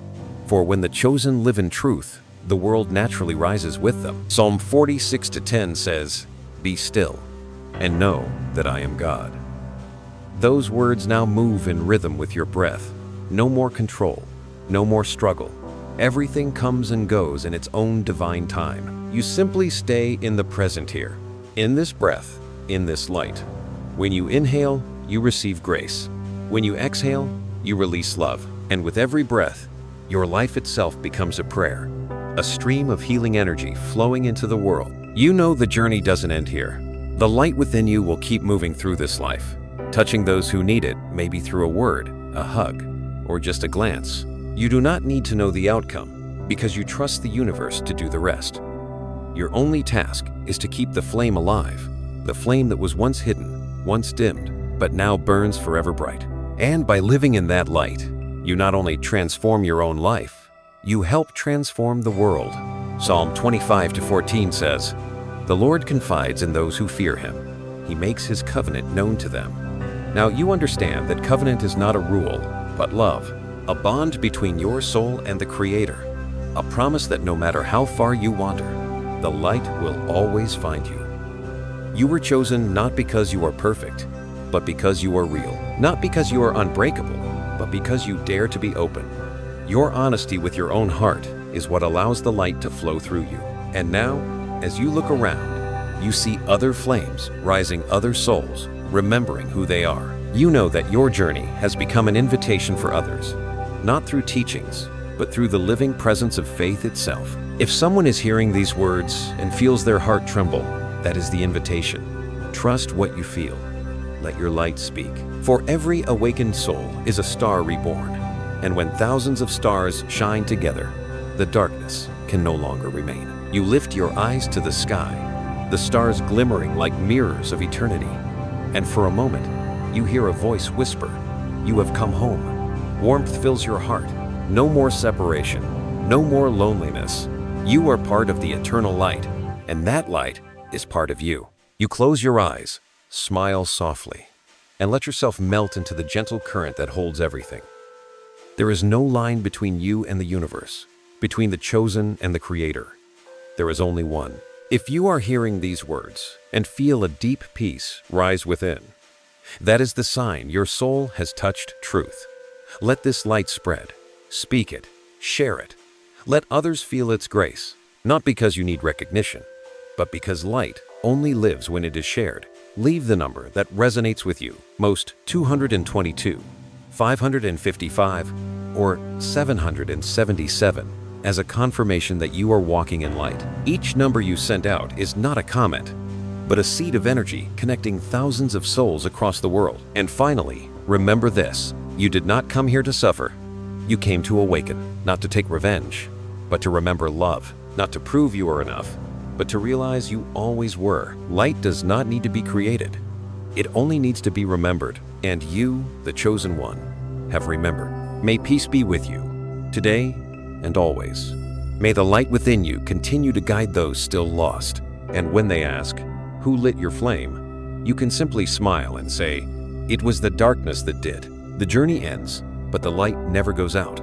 For when the chosen live in truth, the world naturally rises with them. Psalm 46:10 says, "Be still, and know that I am God." Those words now move in rhythm with your breath. No more control, no more struggle. Everything comes and goes in its own divine time. You simply stay in the present here, in this breath, in this light. When you inhale, you receive grace. When you exhale, you release love. And with every breath, your life itself becomes a prayer, a stream of healing energy flowing into the world. You know the journey doesn't end here. The light within you will keep moving through this life, touching those who need it, maybe through a word, a hug, or just a glance. You do not need to know the outcome, because you trust the universe to do the rest. Your only task is to keep the flame alive, the flame that was once hidden, once dimmed, but now burns forever bright. And by living in that light, you not only transform your own life, you help transform the world. Psalm 25:14 says, "The Lord confides in those who fear him. He makes his covenant known to them." Now you understand that covenant is not a rule, but love, a bond between your soul and the Creator, a promise that no matter how far you wander, the light will always find you. You were chosen not because you are perfect, but because you are real. Not because you are unbreakable, but because you dare to be open. Your honesty with your own heart is what allows the light to flow through you. And now, as you look around, you see other flames rising, other souls remembering who they are. You know that your journey has become an invitation for others, not through teachings, but through the living presence of faith itself. If someone is hearing these words and feels their heart tremble, that is the invitation. Trust what you feel. Let your light speak. For every awakened soul is a star reborn, and when thousands of stars shine together, the darkness can no longer remain. You lift your eyes to the sky, the stars glimmering like mirrors of eternity, and for a moment, you hear a voice whisper, "You have come home." Warmth fills your heart. No more separation, no more loneliness. You are part of the eternal light, and that light is part of you. You close your eyes, smile softly, and let yourself melt into the gentle current that holds everything. There is no line between you and the universe, between the chosen and the Creator. There is only one. If you are hearing these words and feel a deep peace rise within, that is the sign your soul has touched truth. Let this light spread. Speak it. Share it. Let others feel its grace, not because you need recognition, but because light only lives when it is shared. Leave the number that resonates with you, most 222, 555, or 777, as a confirmation that you are walking in light. Each number you send out is not a comment, but a seed of energy connecting thousands of souls across the world. And finally, remember this: you did not come here to suffer. You came to awaken, not to take revenge, but to remember love, not to prove you are enough, but to realize you always were. Light does not need to be created. It only needs to be remembered, and you, the chosen one, have remembered. May peace be with you, today and always. May the light within you continue to guide those still lost. And when they ask, "Who lit your flame?" you can simply smile and say, It was the darkness that did. The journey ends, but the light never goes out.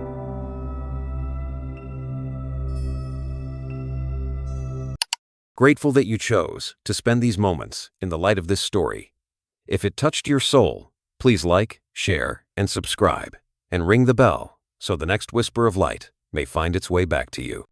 Grateful that you chose to spend these moments in the light of this story. If it touched your soul, please like, share, and subscribe, and ring the bell so the next whisper of light may find its way back to you.